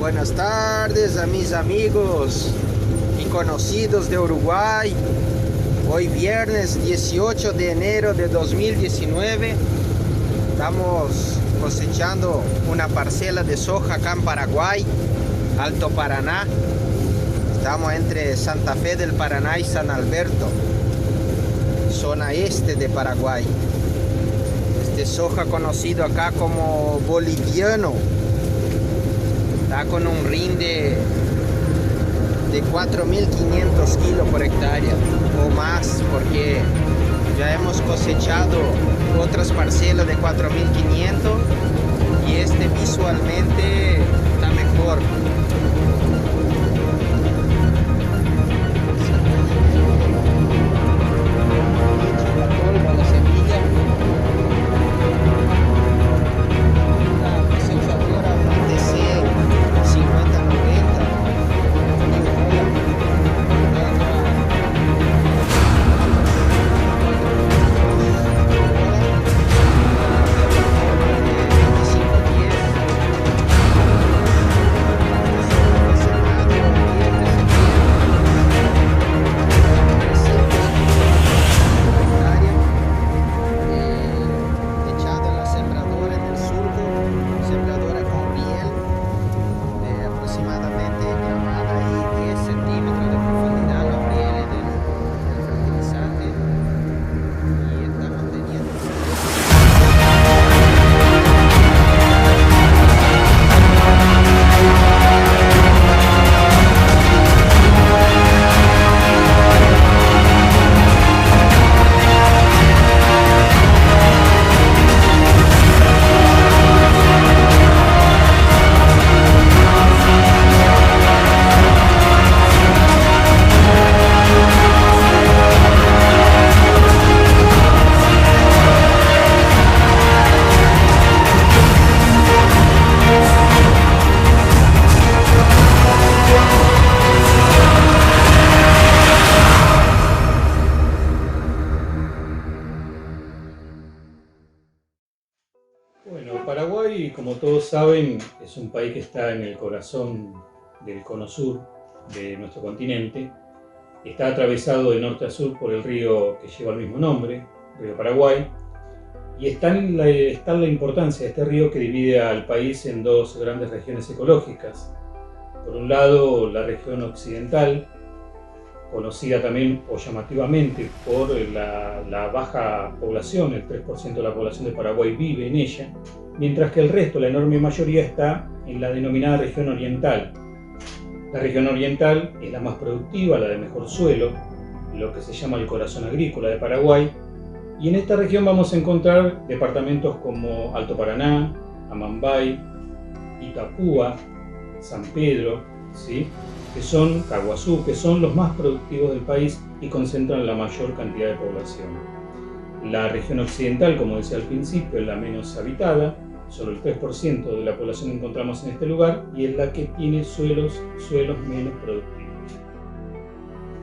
Buenas tardes a mis amigos y conocidos de Uruguay. Hoy viernes 18 de enero de 2019 estamos cosechando una parcela de soja acá en Paraguay, Alto Paraná. Estamos entre Santa Fe del Paraná y San Alberto, zona este de Paraguay. Este soja conocido acá como boliviano. Está con un rinde de 4.500 kilos por hectárea o más, porque ya hemos cosechado otras parcelas de 4.500 y este visualmente está mejor. Bueno, Paraguay, como todos saben, es un país que está en el corazón del cono sur de nuestro continente. Está atravesado de norte a sur por el río que lleva el mismo nombre, río Paraguay, y está la importancia de este río que divide al país en dos grandes regiones ecológicas. Por un lado, la región occidental, conocida también o llamativamente por la baja población, el 3% de la población de Paraguay vive en ella, mientras que el resto, la enorme mayoría, está en la denominada región oriental. La región oriental es la más productiva, la de mejor suelo, lo que se llama el corazón agrícola de Paraguay, y en esta región vamos a encontrar departamentos como Alto Paraná, Amambay, Itapúa, San Pedro, ¿sí? Caguazú, que son los más productivos del país y concentran la mayor cantidad de población. La región occidental, como decía al principio, es la menos habitada, solo el 3% de la población encontramos en este lugar y es la que tiene suelos menos productivos.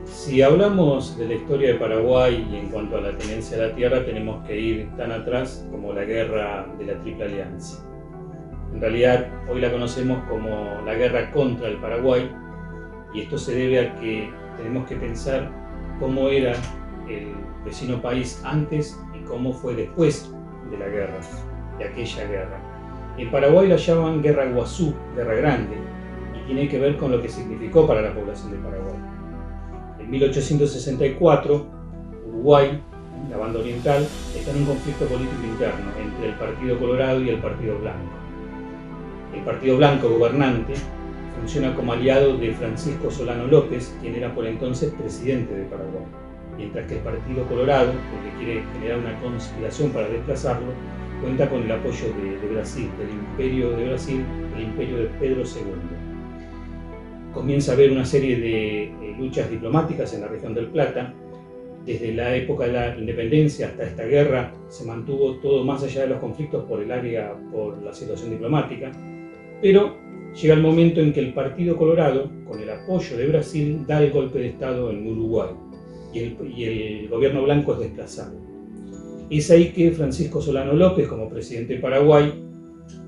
Si hablamos de la historia de Paraguay y en cuanto a la tenencia de la tierra, tenemos que ir tan atrás como la guerra de la Triple Alianza. En realidad, hoy la conocemos como la guerra contra el Paraguay, y esto se debe a que tenemos que pensar cómo era el vecino país antes y cómo fue después de la guerra, de aquella guerra. En Paraguay la llaman Guerra Guazú, Guerra Grande, y tiene que ver con lo que significó para la población de Paraguay. En 1864, Uruguay, la banda oriental, está en un conflicto político interno entre el Partido Colorado y el Partido Blanco. El Partido Blanco gobernante funciona como aliado de Francisco Solano López, quien era por entonces presidente de Paraguay, mientras que el Partido Colorado, porque quiere generar una conspiración para desplazarlo, cuenta con el apoyo de Brasil, del Imperio de Brasil, el Imperio de Pedro II. Comienza a haber una serie de luchas diplomáticas en la región del Plata. Desde la época de la independencia hasta esta guerra se mantuvo todo más allá de los conflictos por la situación diplomática, pero llega el momento en que el Partido Colorado, con el apoyo de Brasil, da el golpe de Estado en Uruguay y el gobierno blanco es desplazado. Es ahí que Francisco Solano López, como presidente de Paraguay,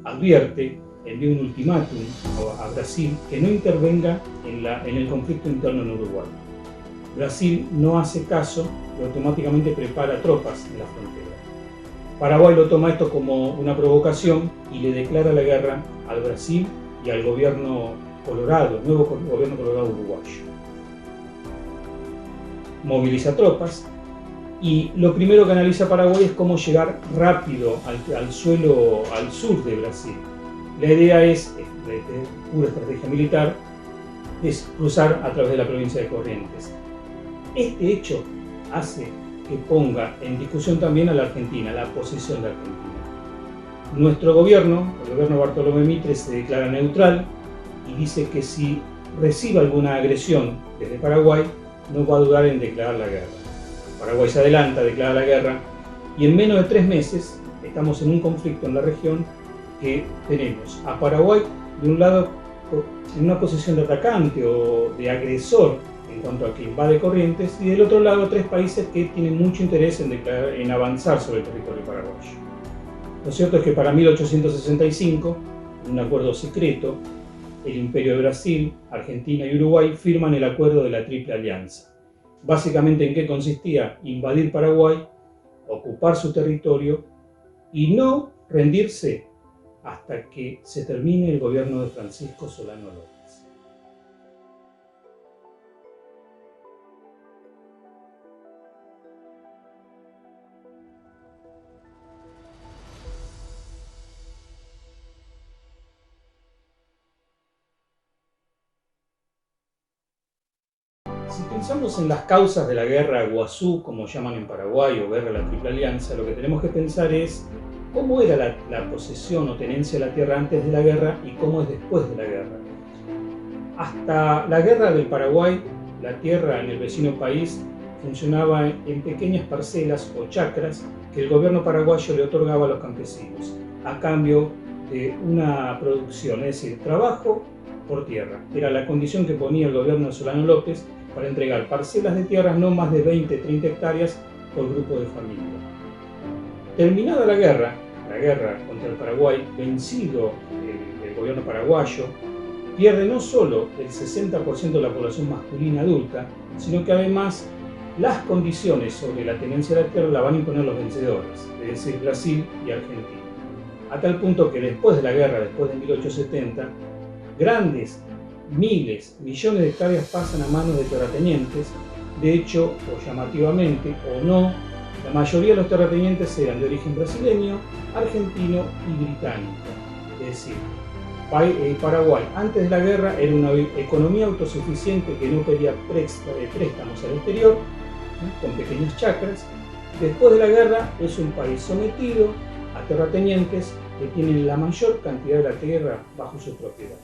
advierte envió un ultimátum a Brasil que no intervenga en el conflicto interno en Uruguay. Brasil no hace caso y automáticamente prepara tropas en la frontera. Paraguay lo toma esto como una provocación y le declara la guerra al Brasil y al gobierno colorado, el nuevo gobierno colorado uruguayo. Moviliza tropas y lo primero que analiza Paraguay es cómo llegar rápido al sur de Brasil. La idea es, de pura estrategia militar, es cruzar a través de la provincia de Corrientes. Este hecho hace que ponga en discusión también a la Argentina, la posición de Argentina. Nuestro gobierno, el gobierno Bartolomé Mitre, se declara neutral y dice que si recibe alguna agresión desde Paraguay, no va a dudar en declarar la guerra. Paraguay se adelanta, declara la guerra y en menos de 3 meses estamos en un conflicto en la región que tenemos a Paraguay de un lado en una posición de atacante o de agresor en cuanto a que invade Corrientes y del otro lado 3 países que tienen mucho interés en avanzar sobre el territorio paraguayo. Lo cierto es que para 1865, en un acuerdo secreto, el Imperio de Brasil, Argentina y Uruguay firman el acuerdo de la Triple Alianza. Básicamente, ¿en qué consistía? Invadir Paraguay, ocupar su territorio y no rendirse hasta que se termine el gobierno de Francisco Solano López. Si pensamos en las causas de la guerra Guazú, como llaman en Paraguay, o guerra de la Triple Alianza, lo que tenemos que pensar es cómo era la posesión o tenencia de la tierra antes de la guerra y cómo es después de la guerra. Hasta la guerra del Paraguay, la tierra en el vecino país funcionaba en pequeñas parcelas o chacras que el gobierno paraguayo le otorgaba a los campesinos, a cambio de una producción, es decir, trabajo por tierra. Era la condición que ponía el gobierno de Solano López para entregar parcelas de tierras no más de 20-30 hectáreas por grupo de familia. Terminada la guerra contra el Paraguay, vencido el gobierno paraguayo, pierde no solo el 60% de la población masculina adulta, sino que además las condiciones sobre la tenencia de la tierra la van a imponer los vencedores, es decir, Brasil y Argentina. A tal punto que después de la guerra, después de 1870, grandes miles, millones de hectáreas pasan a manos de terratenientes. De hecho, o llamativamente o no, la mayoría de los terratenientes eran de origen brasileño, argentino y británico. Es decir, Paraguay antes de la guerra era una economía autosuficiente que no pedía préstamos al exterior, con pequeñas chacras. Después de la guerra es un país sometido a terratenientes que tienen la mayor cantidad de la tierra bajo su propiedad.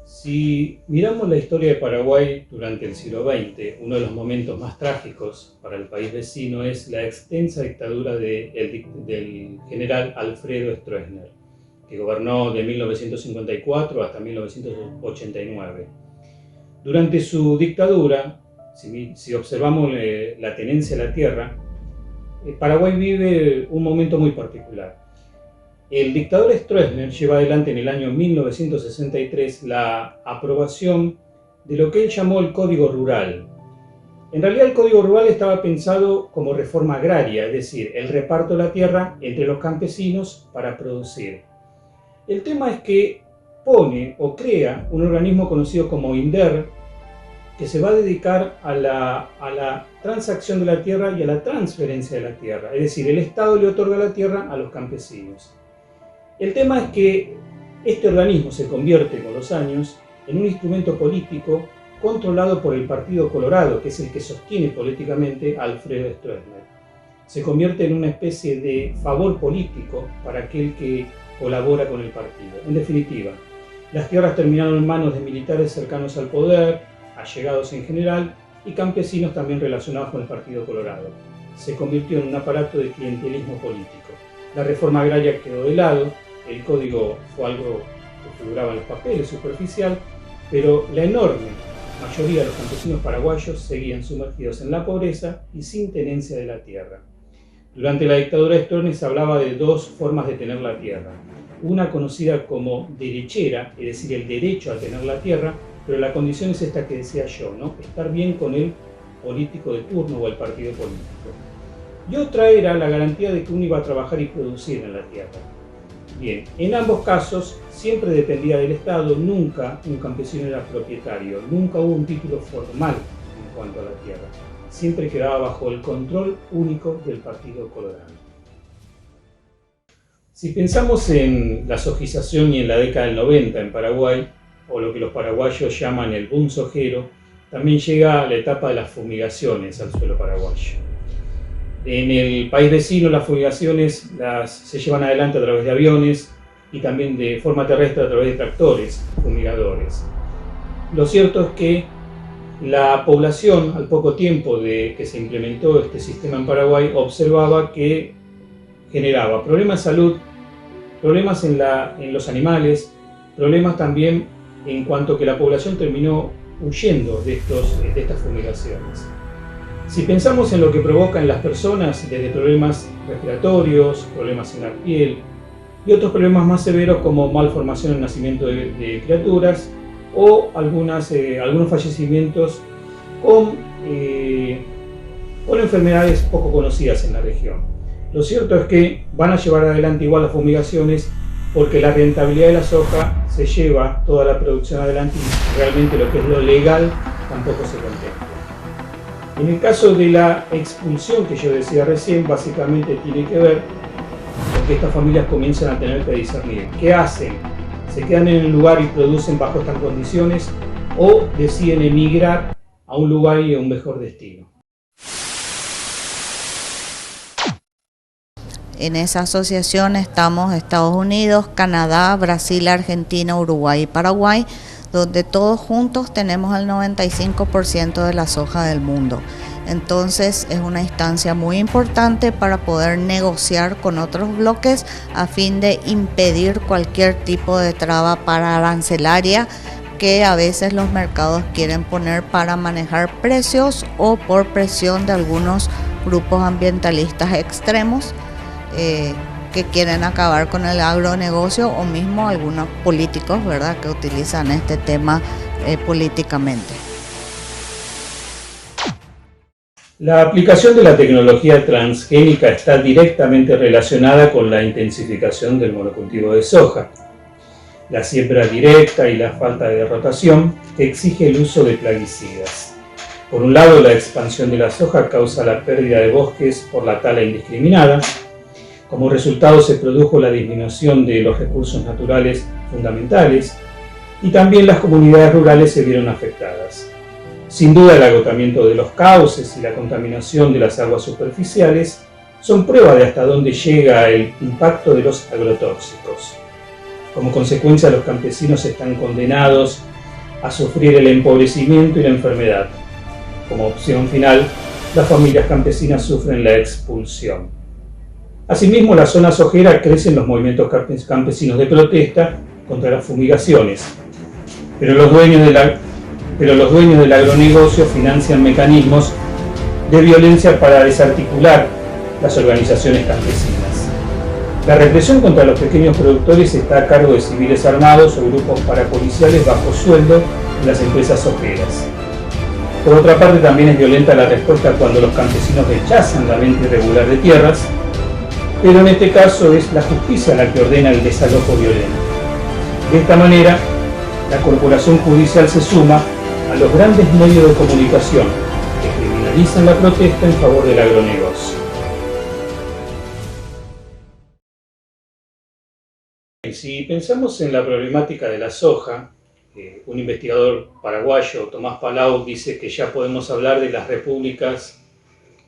Si miramos la historia de Paraguay durante el siglo XX, uno de los momentos más trágicos para el país vecino es la extensa dictadura del general Alfredo Stroessner, que gobernó de 1954 hasta 1989. Durante su dictadura, si observamos la tenencia de la tierra, Paraguay vive un momento muy particular. El dictador Stroessner lleva adelante en el año 1963 la aprobación de lo que él llamó el Código Rural. En realidad el Código Rural estaba pensado como reforma agraria, es decir, el reparto de la tierra entre los campesinos para producir. El tema es que pone o crea un organismo conocido como INDER, que se va a dedicar a la transacción de la tierra y a la transferencia de la tierra. Es decir, el Estado le otorga la tierra a los campesinos. El tema es que este organismo se convierte con los años en un instrumento político controlado por el Partido Colorado, que es el que sostiene políticamente a Alfredo Stroessner. Se convierte en una especie de favor político para aquel que colabora con el partido. En definitiva, las tierras terminaron en manos de militares cercanos al poder, allegados en general, y campesinos también relacionados con el Partido Colorado. Se convirtió en un aparato de clientelismo político. La reforma agraria quedó de lado, el código fue algo que figuraba en los papeles, superficial, pero la enorme mayoría de los campesinos paraguayos seguían sumergidos en la pobreza y sin tenencia de la tierra. Durante la dictadura de Stroessner se hablaba de 2 formas de tener la tierra. una conocida como derechera, es decir, el derecho a tener la tierra, pero la condición es esta que decía yo, ¿no? Estar bien con el político de turno o el partido político. Y otra era la garantía de que uno iba a trabajar y producir en la tierra. Bien, en ambos casos siempre dependía del Estado, nunca un campesino era propietario, nunca hubo un título formal en cuanto a la tierra, siempre quedaba bajo el control único del Partido Colorado. Si pensamos en la sojización y en la década del 90 en Paraguay, o lo que los paraguayos llaman el boom sojero, también llega la etapa de las fumigaciones al suelo paraguayo. En el país vecino las fumigaciones se llevan adelante a través de aviones y también de forma terrestre a través de tractores fumigadores. Lo cierto es que la población, al poco tiempo de que se implementó este sistema en Paraguay, observaba que generaba problemas de salud, problemas en los animales, problemas también en cuanto que la población terminó huyendo de estas fumigaciones. Si pensamos en lo que provoca en las personas, desde problemas respiratorios, problemas en la piel y otros problemas más severos como malformación en el nacimiento de criaturas o algunos fallecimientos con enfermedades poco conocidas en la región. Lo cierto es que van a llevar adelante igual las fumigaciones porque la rentabilidad de la soja se lleva toda la producción adelante y realmente lo que es lo legal tampoco se contempla. En el caso de la expulsión que yo decía recién, básicamente tiene que ver con que estas familias comienzan a tener que discernir qué hacen, se quedan en el lugar y producen bajo estas condiciones o deciden emigrar a un lugar y a un mejor destino. En esa asociación estamos Estados Unidos, Canadá, Brasil, Argentina, Uruguay y Paraguay, donde todos juntos tenemos el 95% de la soja del mundo. Entonces es una instancia muy importante para poder negociar con otros bloques a fin de impedir cualquier tipo de traba arancelaria que a veces los mercados quieren poner para manejar precios o por presión de algunos grupos ambientalistas extremos que quieren acabar con el agronegocio o mismo algunos políticos, ¿verdad?, que utilizan este tema políticamente. La aplicación de la tecnología transgénica está directamente relacionada con la intensificación del monocultivo de soja, la siembra directa y la falta de rotación que exige el uso de plaguicidas. Por un lado, la expansión de la soja causa la pérdida de bosques por la tala indiscriminada. Como resultado se produjo la disminución de los recursos naturales fundamentales y también las comunidades rurales se vieron afectadas. Sin duda el agotamiento de los cauces y la contaminación de las aguas superficiales son prueba de hasta dónde llega el impacto de los agrotóxicos. Como consecuencia los campesinos están condenados a sufrir el empobrecimiento y la enfermedad. Como opción final, las familias campesinas sufren la expulsión. Asimismo, en la zona sojera crecen los movimientos campesinos de protesta contra las fumigaciones, pero los dueños del agronegocio financian mecanismos de violencia para desarticular las organizaciones campesinas. La represión contra los pequeños productores está a cargo de civiles armados o grupos parapoliciales bajo sueldo en las empresas sojeras. Por otra parte, también es violenta la respuesta cuando los campesinos rechazan la venta irregular de tierras, pero en este caso es la justicia la que ordena el desalojo violento. De esta manera, la corporación judicial se suma a los grandes medios de comunicación que criminalizan la protesta en favor del agronegocio. Si pensamos en la problemática de la soja, un investigador paraguayo, Tomás Palau, dice que ya podemos hablar de las repúblicas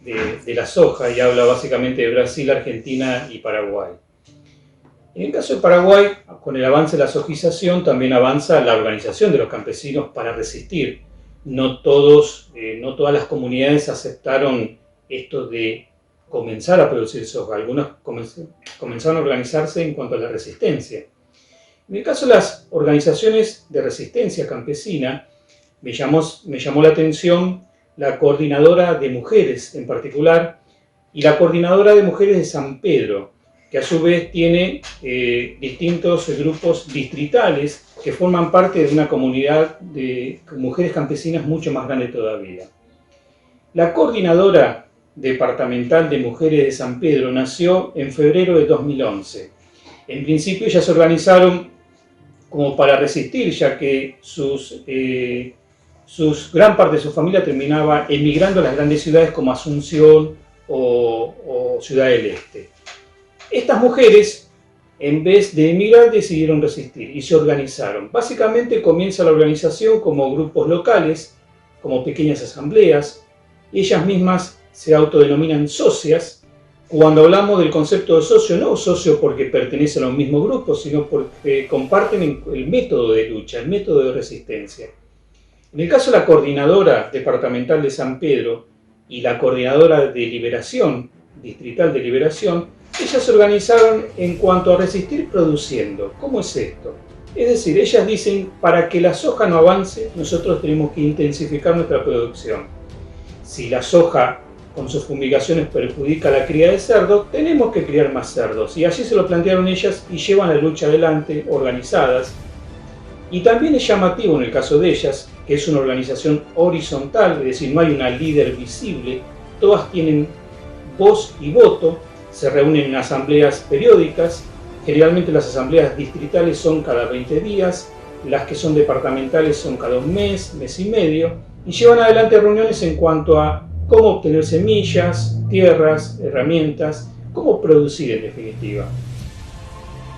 de la soja y habla básicamente de Brasil, Argentina y Paraguay. En el caso de Paraguay, con el avance de la sojización también avanza la organización de los campesinos para resistir. No todas las comunidades aceptaron esto de comenzar a producir soja. Algunos comenzaron a organizarse en cuanto a la resistencia. En el caso de las organizaciones de resistencia campesina, me llamó la atención la coordinadora de mujeres en particular y la coordinadora de mujeres de San Pedro, que a su vez tiene distintos grupos distritales que forman parte de una comunidad de mujeres campesinas mucho más grande todavía. La Coordinadora Departamental de Mujeres de San Pedro nació en febrero de 2011. En principio ellas se organizaron como para resistir, ya que gran parte de su familia terminaba emigrando a las grandes ciudades como Asunción o Ciudad del Este. Estas mujeres, en vez de emigrar, decidieron resistir y se organizaron. Básicamente comienza la organización como grupos locales, como pequeñas asambleas. Ellas mismas se autodenominan socias. Cuando hablamos del concepto de socio, no socio porque pertenecen a un mismo grupo, sino porque comparten el método de lucha, el método de resistencia. En el caso de la Coordinadora Departamental de San Pedro y la Coordinadora de Liberación, Distrital de Liberación, ellas se organizaron en cuanto a resistir produciendo. ¿Cómo es esto? Es decir, ellas dicen, para que la soja no avance, nosotros tenemos que intensificar nuestra producción. Si la soja con sus fumigaciones perjudica la cría de cerdo, tenemos que criar más cerdos. Y así se lo plantearon ellas y llevan la lucha adelante, organizadas. Y también es llamativo en el caso de ellas, que es una organización horizontal, es decir, no hay una líder visible, todas tienen voz y voto, se reúnen en asambleas periódicas, generalmente las asambleas distritales son cada 20 días, las que son departamentales son cada un mes, mes y medio, y llevan adelante reuniones en cuanto a cómo obtener semillas, tierras, herramientas, cómo producir en definitiva.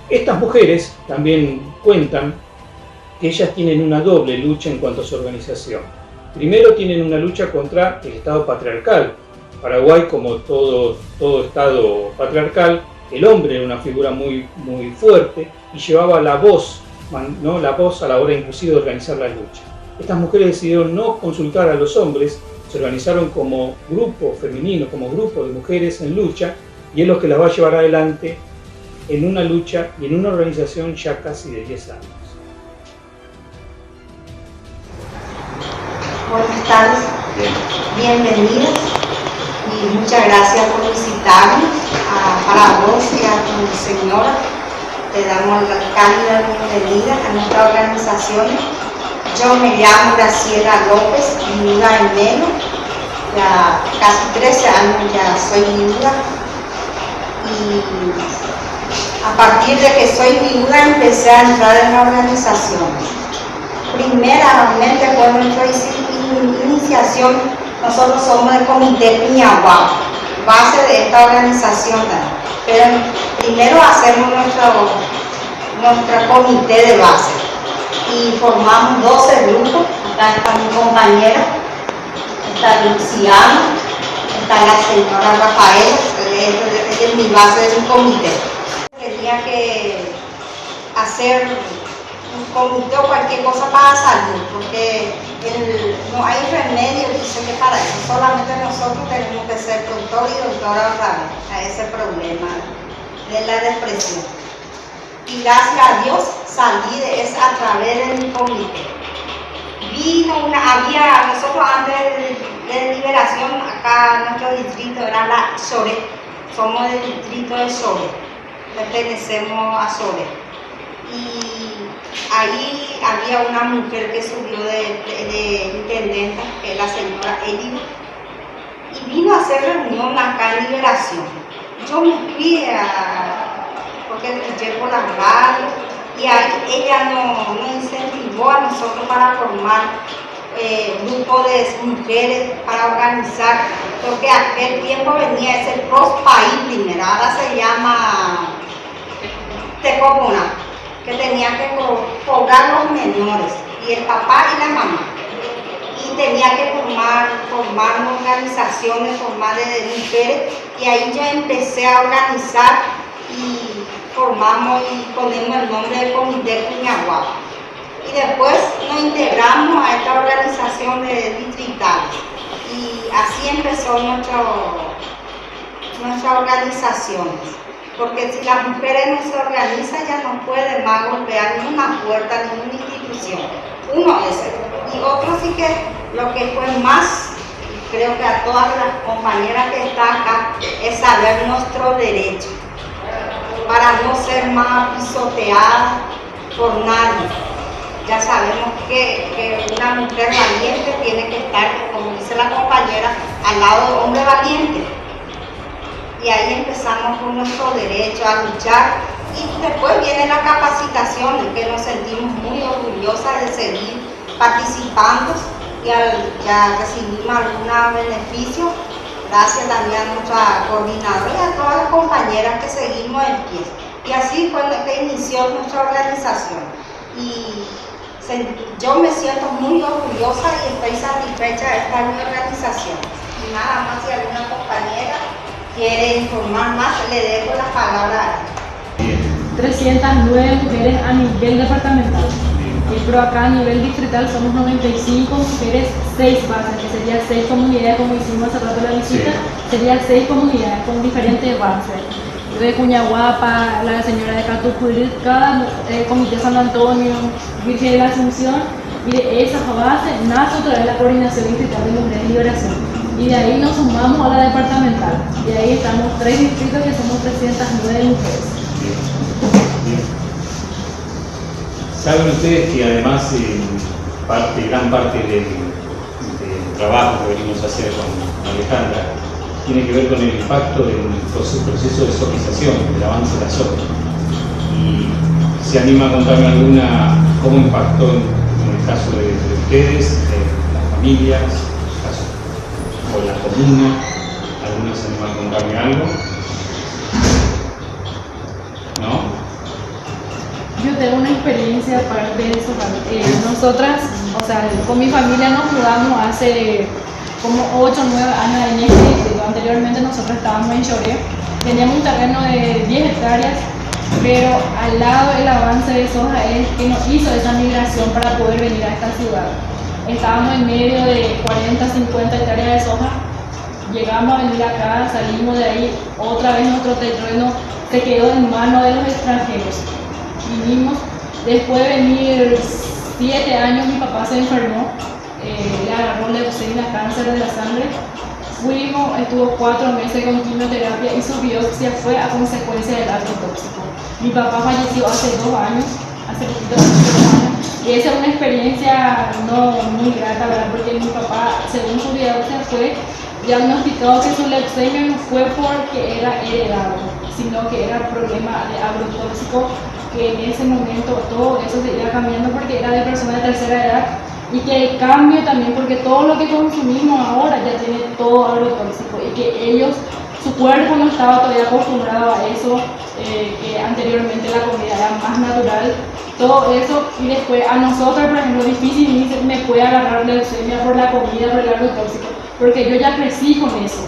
Estas mujeres también cuentan que ellas tienen una doble lucha en cuanto a su organización. Primero tienen una lucha contra el Estado patriarcal. Paraguay, como todo Estado patriarcal, el hombre era una figura muy fuerte y llevaba la voz, ¿no? La voz a la hora inclusive de organizar la lucha. Estas mujeres decidieron no consultar a los hombres, se organizaron como grupo femenino, como grupo de mujeres en lucha, y es lo que las va a llevar adelante en una lucha y en una organización ya casi de 10 años. Buenas tardes, bienvenidas y muchas gracias por visitarnos. Para vos y a tu señora te damos la cálida bienvenida a nuestra organización. Yo me llamo Graciela López, viuda en Melo, ya casi 13 años ya soy viuda, y a partir de que soy viuda empecé a entrar en la organización. Primeramente por nuestra iniciación, nosotros somos el Comité Piñahuac, base de esta organización, pero primero hacemos nuestro comité de base y formamos 12 grupos. Acá está mi compañera, está Luciano, está la señora Rafaela, ella es mi base de mi comité. Tenía que hacer un comité o cualquier cosa para salud, porque no hay remedio, dice que para eso solamente nosotros tenemos que ser doctor y doctora a ese problema de la depresión. Y gracias a Dios salí de eso a través de mi comité. Nosotros antes de liberación, acá nuestro distrito era la Sore, somos del distrito de Sore, pertenecemos a Sore. Y ahí había una mujer que subió de intendenta, que es la señora Eli, y vino a hacer reunión acá en Liberación. Yo me fui porque escuché por la radio, y ahí ella nos incentivó a nosotros para formar grupo de mujeres para organizar, porque aquel tiempo venía ese Cross País primero, ahora se llama Tecopona, que tenía que cobrar los menores, y el papá y la mamá. Y tenía que formar organizaciones, formar de mujeres, y ahí ya empecé a organizar y formamos y ponemos el nombre de Comité Piñahuac. Y después nos integramos a esta organización de distritales. Y así empezó nuestras organizaciones. Porque si las mujeres no se organizan, ya no pueden más golpear ninguna puerta, ninguna institución. Uno es. Y otro sí que lo que fue más, creo que a todas las compañeras que están acá, es saber nuestros derechos. para no ser más pisoteada por nadie. Ya sabemos que una mujer valiente tiene que estar, como dice la compañera, al lado de hombre valiente. Y ahí empezamos con nuestro derecho a luchar. Y después viene la capacitación, en que nos sentimos muy orgullosas de seguir participando y ya recibimos algunos beneficios, gracias también a nuestra coordinadora y a todas las compañeras que seguimos en pie. Y así fue que inició nuestra organización. Y yo me siento muy orgullosa y estoy satisfecha de esta organización. Y nada más, si alguna compañera quiere informar más, le dejo la palabra a ella. 309 mujeres a nivel departamental, pero acá a nivel distrital somos 95 mujeres, 6 bases, que serían 6 comunidades, como hicimos hace rato la visita, serían 6 comunidades con diferentes bases. De Cuñahuapa, la señora de Catucurí, cada comité San Antonio, Virgen de la Asunción, y de esa base nace otra vez la Coordinación Distrital de Mujeres de Liberación. Y de ahí nos sumamos a la departamental, y ahí estamos 3 distritos que somos 309 mujeres. Bien. Saben ustedes que además gran parte del trabajo que venimos a hacer con Alejandra tiene que ver con el impacto del proceso de sojización, del avance de la soja. Y se anima a contarme cómo impactó en el caso de ustedes, de las familias, en el caso con la comuna. ¿Alguna se anima a contarme algo? ¿No? Yo tengo una experiencia aparte de eso. Nosotras, o sea, con mi familia nos mudamos hace como 8 o 9 años en este distrito. Anteriormente nosotros estábamos en Choré, teníamos un terreno de 10 hectáreas, pero al lado del avance de soja es que nos hizo esa migración para poder venir a esta ciudad. Estábamos en medio de 40, 50 hectáreas de soja, llegamos a venir acá, salimos de ahí, otra vez nuestro terreno se quedó en manos de los extranjeros. Vinimos, después de venir 7 años, mi papá se enfermó, le agarró leucemia, cáncer de la sangre. Fuimos, estuvo 4 meses con quimioterapia y su biopsia fue a consecuencia del agrotóxico. Mi papá falleció hace 2 años, hace poquito, hace 2 años, y esa es una experiencia no muy grata, ¿verdad? Porque mi papá, según su biopsia, fue diagnosticado que su leucemia no fue porque era heredado, sino que era problema de agrotóxico, que en ese momento todo eso se iba cambiando porque era de personas de tercera edad, y que el cambio también porque todo lo que consumimos ahora ya tiene todo agrotóxico y que ellos, su cuerpo no estaba todavía acostumbrado a eso, que anteriormente la comida era más natural, todo eso. Y después a nosotros, por ejemplo, difícil me puede agarrar leucemia por la comida, por el agrotóxico, porque yo ya crecí con eso,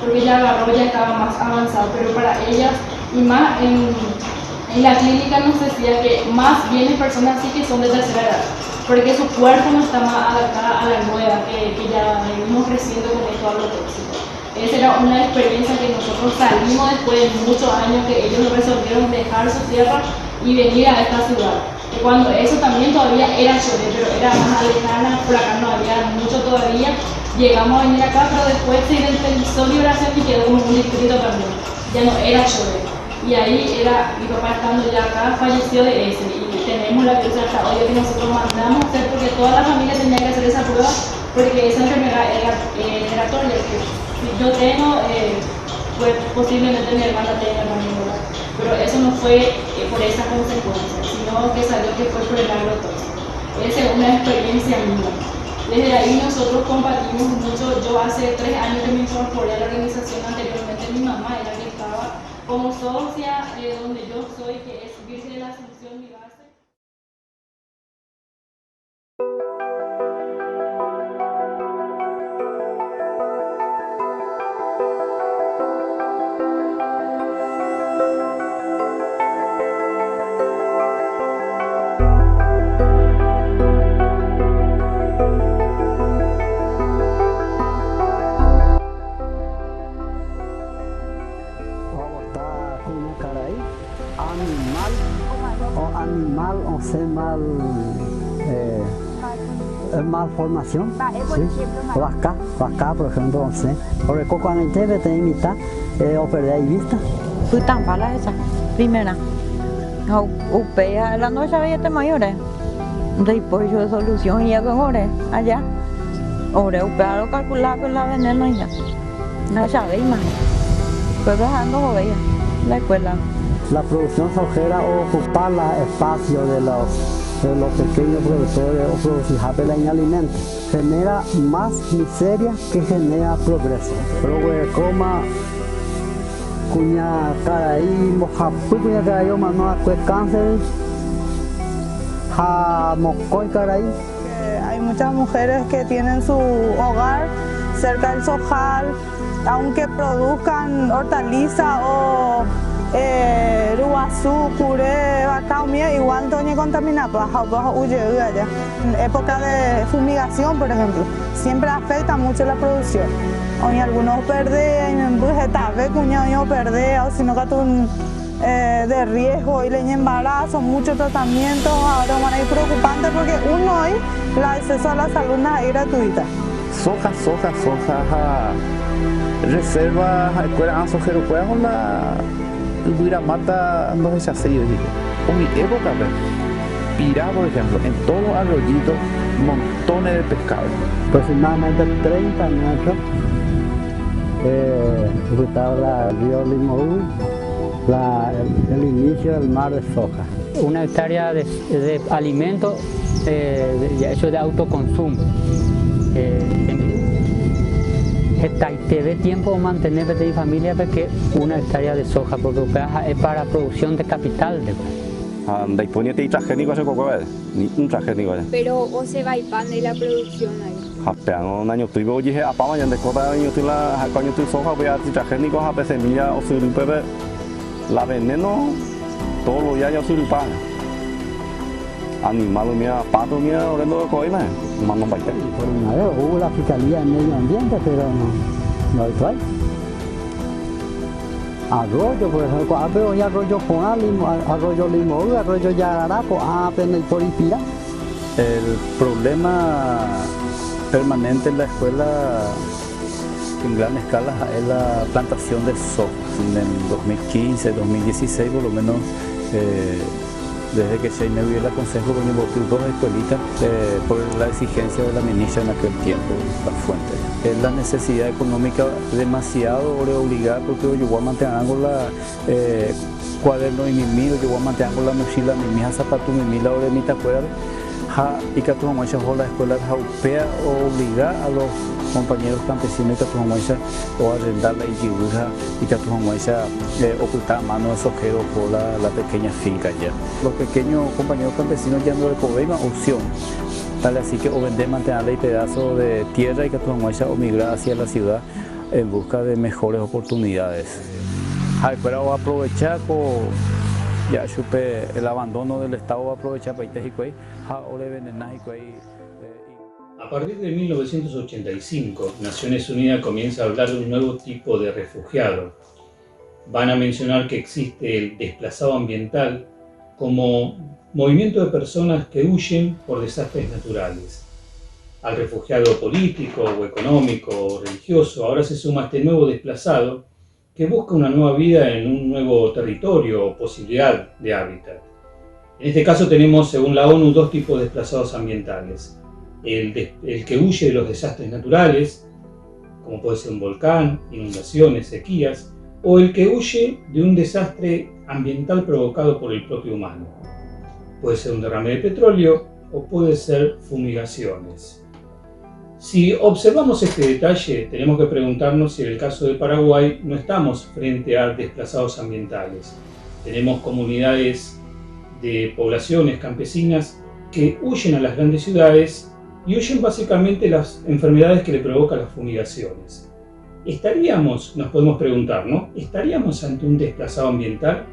porque ya agarró, ya estaba más avanzado, pero para ellas y más en la clínica nos decía que más vienen personas así que son de tercera edad, porque su cuerpo no está más adaptada a la nueva, que ya venimos creciendo con esto agrotóxico. Esa era una experiencia que nosotros salimos después de muchos años que ellos resolvieron dejar su tierra y venir a esta ciudad. Que cuando eso también todavía era Choré, pero era más lejana, por acá no había mucho todavía. Llegamos a venir acá, pero después se independizó Liberación y quedó como un distrito también. Ya no era Choré. Y ahí era, mi papá estando ya acá, falleció de ese. Y tenemos la cruz hasta hoy que nosotros mandamos hacer, porque toda la familia tenía que hacer esa prueba, porque esa enfermedad era hereditaria. Si yo tengo, pues posiblemente mi hermana tenga también, ¿verdad? Pero eso no fue por esa consecuencia, sino que salió que fue por el agrotóxico. Esa es una experiencia mía. Desde ahí nosotros compartimos mucho. Yo hace 3 años que me incorporé a la organización. Anteriormente mi mamá era que estaba como socia donde yo soy, que es Virgen de la Asunción, mi base. Malformación, ¿sí? Vaca, por ejemplo, ¿sí? Porque cuando a gente tem imitar, eu perder a vista, putan balas esa primera. No, upea la noche había te mayores. Después yo solución y hago ore allá. Ore upea lo calcular con la veneno ya. No sabéis más. Pues dejando joder la escuela. La producción sojera ocupa el espacio de los pequeños productores o producir en alimentos. Genera más miseria que genera progreso. Pero coma cuña caraí, mojapu cuña caraí, mano pues cáncer, ja mocoy caraí. Hay muchas mujeres que tienen su hogar cerca del sojal, aunque produzcan hortaliza o ruazú, curé, bacao, igual toñe contamina, huye allá. En época de fumigación, por ejemplo, siempre afecta mucho la producción. Hoy algunos perden, en vez cuñado perder, o si no de riesgo y leña embarazo, muchos tratamientos, ahora van a ir preocupantes porque uno hoy el acceso a la salud no es gratuita. Soja, reserva, escuela, sojero, pues la Guiramata no es así, en mi época, Pirá, por ejemplo, en todos los arroyitos, montones de pescado. Aproximadamente 30 metros, estaba el río Limón, el inicio del mar de soja. Una hectárea de alimento hecho de autoconsumo. Te ve tiempo mantener de mi familia porque una hectárea de soja, porque es para producción de capital. Después de transgénico se cocoa, ni un transgénico. Pero o se va y pan de la producción ahí. Pero un año tuve oye a pama ya de cota año tu la coño tu soja voy a transgénico a semilla o surupebe la veneno todo lo ya surupán. Animal mía, pato mía, orendo de coima, mano baita. Por una vez hubo la Fiscalía de Medio Ambiente, pero no hay. Arroyo, por ejemplo, arroyo con arroyo limón, arroyo yararaco, por Ipira. El problema permanente en la escuela en gran escala es la plantación de soja. En el 2015, 2016 por lo menos, desde que se inauguró el consejo, con dos escuelitas por la exigencia de la ministra en aquel tiempo, la fuente. Es la necesidad económica demasiado obligada porque yo voy a mantener con la cuaderno y mi yo voy a mantener con la mochila, mi hija zapato, mi la hora de mi tacuera, y que tu mamá la escuela jaupea o obliga a los compañeros campesinos que tu mamá o arrendar la dibuja y que tu mamá ocultar mano de sojero por la pequeña finca ya. Los pequeños compañeros campesinos ya no le cobran opción. Tal así que o vender, mantenerle pedazos de tierra y que tu mamá o migrar hacia la ciudad en busca de mejores oportunidades. Pero aprovechar ya supe el abandono del Estado, va a aprovechar para ir a partir de 1985, Naciones Unidas comienza a hablar de un nuevo tipo de refugiado. Van a mencionar que existe el desplazado ambiental como movimiento de personas que huyen por desastres naturales. Al refugiado político o económico o religioso, ahora se suma este nuevo desplazado que busca una nueva vida en un nuevo territorio o posibilidad de hábitat. En este caso tenemos, según la ONU, dos tipos de desplazados ambientales. El que huye de los desastres naturales, como puede ser un volcán, inundaciones, sequías, o el que huye de un desastre ambiental provocado por el propio humano. Puede ser un derrame de petróleo o puede ser fumigaciones. Si observamos este detalle, tenemos que preguntarnos si en el caso de Paraguay no estamos frente a desplazados ambientales. Tenemos comunidades de poblaciones campesinas que huyen a las grandes ciudades y huyen básicamente las enfermedades que le provocan las fumigaciones. Nos podemos preguntar, ¿no? ¿Estaríamos ante un desplazado ambiental?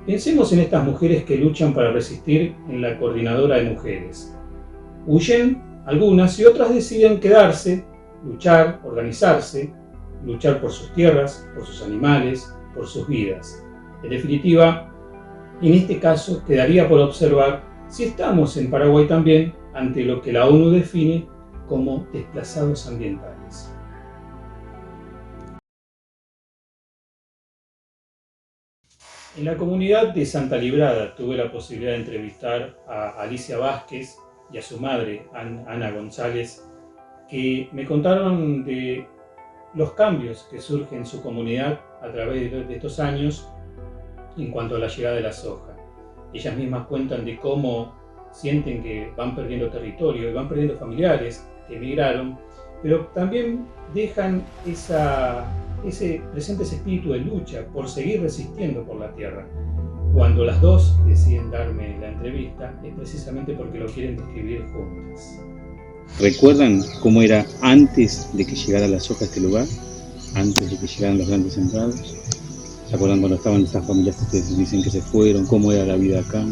Pensemos en estas mujeres que luchan para resistir en la Coordinadora de Mujeres. Huyen algunas y otras deciden quedarse, luchar, organizarse, luchar por sus tierras, por sus animales, por sus vidas. En definitiva, en este caso quedaría por observar si estamos en Paraguay también ante lo que la ONU define como desplazados ambientales. En la comunidad de Santa Librada tuve la posibilidad de entrevistar a Alicia Vázquez y a su madre, Ana González, que me contaron de los cambios que surgen en su comunidad a través de estos años en cuanto a la llegada de la soja. Ellas mismas cuentan de cómo sienten que van perdiendo territorio y van perdiendo familiares que emigraron, pero también dejan presente ese espíritu de lucha por seguir resistiendo por la tierra. Cuando las dos deciden darme la entrevista es precisamente porque lo quieren describir juntas. ¿Recuerdan cómo era antes de que llegara la soja a este lugar? Antes de que llegaran los grandes sembrados. ¿Se acuerdan cuando estaban esas familias que ustedes dicen que se fueron? ¿Cómo era la vida acá?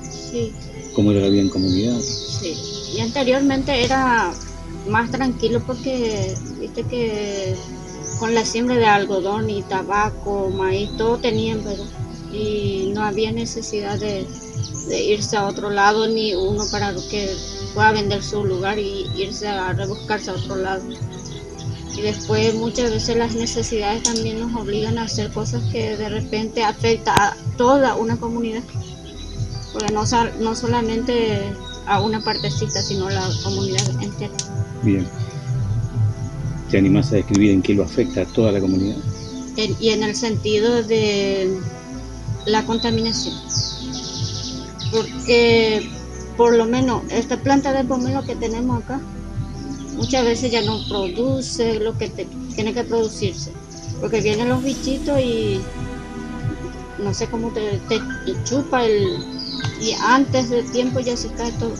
Sí. ¿Cómo era la vida en comunidad? Sí. Y anteriormente era más tranquilo porque viste que con la siembra de algodón y tabaco, maíz, todo tenían, pero y no había necesidad de irse a otro lado ni uno para que pueda vender su lugar y irse a rebuscarse a otro lado. Y después muchas veces las necesidades también nos obligan a hacer cosas que de repente afecta a toda una comunidad, porque no solamente a una partecita, sino a la comunidad entera. Bien. ¿Te animás a describir en qué lo afecta a toda la comunidad? Y en el sentido de la contaminación, porque por lo menos esta planta de pomelo que tenemos acá muchas veces ya no produce lo que tiene que producirse, porque vienen los bichitos y no sé cómo te chupa y antes de tiempo ya se cae todo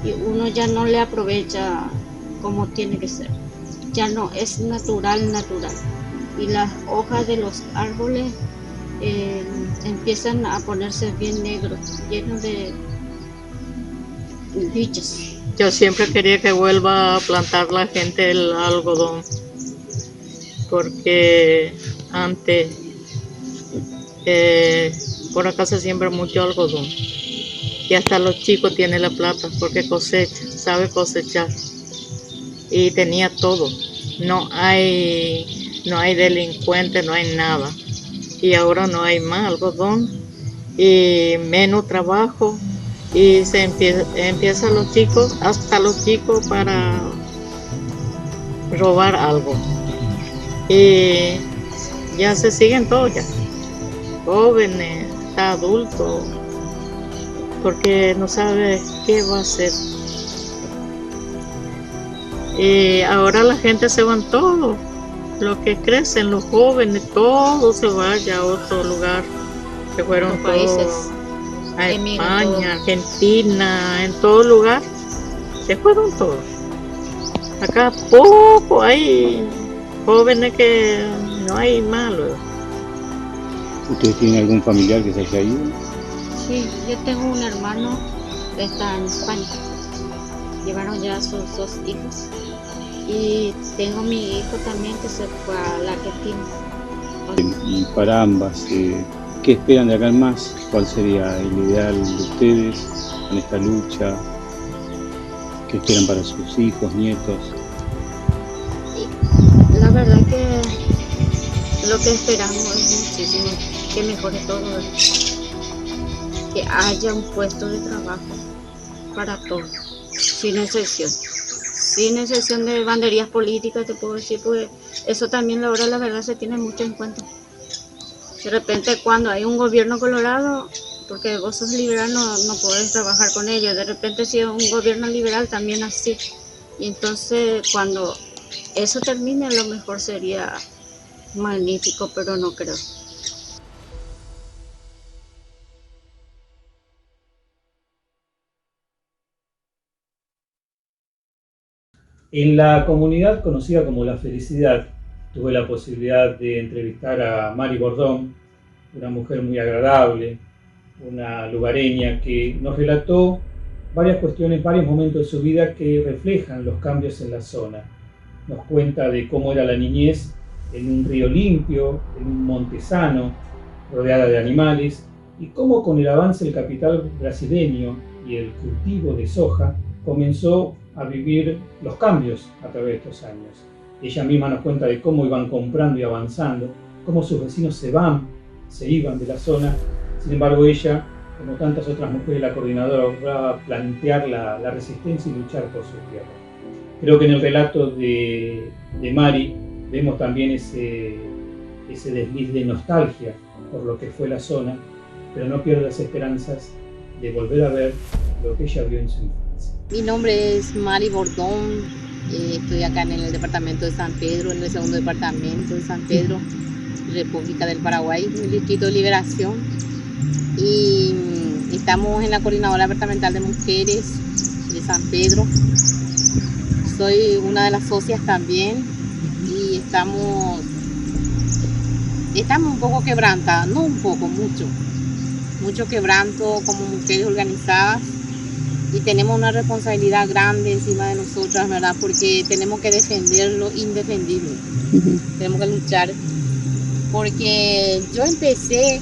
y uno ya no le aprovecha como tiene que ser, ya no es natural y las hojas de los árboles empiezan a ponerse bien negros, llenos de bichos. Yo siempre quería que vuelva a plantar la gente el algodón, porque antes por acá se siembra mucho algodón y hasta los chicos tienen la plata porque sabe cosechar y tenía todo. No hay delincuentes, no hay nada. Y ahora no hay más algodón y menos trabajo y se empiezan hasta los chicos para robar algo. Y ya se siguen todos ya, jóvenes, hasta adultos, porque no sabe qué va a hacer. Y ahora la gente se van todos. Los que crecen, los jóvenes, todos se vayan a otro lugar. Se fueron los países, a España, Argentina, en todo lugar. Se fueron todos. Acá poco hay jóvenes que no hay malos. ¿Ustedes tienen algún familiar que se haya ido? Sí, yo tengo un hermano que está en España. Llevaron ya a sus 2 hijos. Y tengo mi hijo también que se fue a la Argentina. Y para ambas, ¿qué esperan de acá en más? ¿Cuál sería el ideal de ustedes en esta lucha? ¿Qué esperan para sus hijos, nietos? La verdad que lo que esperamos es muchísimo, que mejore todo, que haya un puesto de trabajo para todos, sin excepción. Sin excepción de banderías políticas, te puedo decir, pues eso también ahora la verdad se tiene mucho en cuenta. De repente cuando hay un gobierno colorado, porque vos sos liberal no podés trabajar con ellos, de repente si es un gobierno liberal también así. Y entonces cuando eso termine a lo mejor sería magnífico, pero no creo. En la comunidad conocida como La Felicidad, tuve la posibilidad de entrevistar a Mari Bordón, una mujer muy agradable, una lugareña que nos relató varias cuestiones, varios momentos de su vida que reflejan los cambios en la zona. Nos cuenta de cómo era la niñez en un río limpio, en un monte sano, rodeada de animales, y cómo con el avance del capital brasileño y el cultivo de soja comenzó a vivir los cambios a través de estos años. Ella misma nos cuenta de cómo iban comprando y avanzando, cómo sus vecinos se van se iban de la zona. Sin embargo, ella, como tantas otras mujeres, la coordinadora, lograba plantear la resistencia y luchar por su tierra. Creo que en el relato de Mari vemos también ese desliz de nostalgia por lo que fue la zona, pero no pierde las esperanzas de volver a ver lo que ella vio en su infancia. Mi nombre es Mari Bordón, estoy acá en el departamento de San Pedro, en el segundo departamento de San Pedro, República del Paraguay, en el distrito de Liberación, y estamos en la coordinadora departamental de mujeres de San Pedro. Soy una de las socias también y estamos un poco quebrantadas, no un poco, mucho quebranto como mujeres organizadas, y tenemos una responsabilidad grande encima de nosotras, ¿verdad? Porque tenemos que defender lo indefendible, tenemos que luchar, porque yo empecé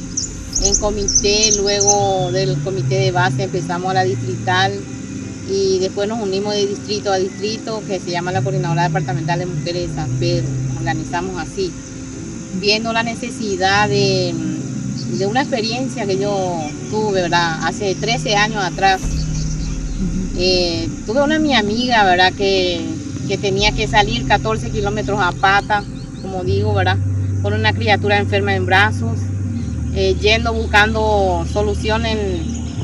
en comité, luego del comité de base empezamos a la distrital y después nos unimos de distrito a distrito, que se llama la Coordinadora Departamental de Mujeres de San Pedro. Organizamos así, viendo la necesidad de una experiencia que yo tuve, ¿verdad? Hace 13 años atrás. Tuve una mi amiga, ¿verdad? Que tenía que salir 14 kilómetros a pata, como digo, ¿verdad? Con una criatura enferma en brazos, buscando solución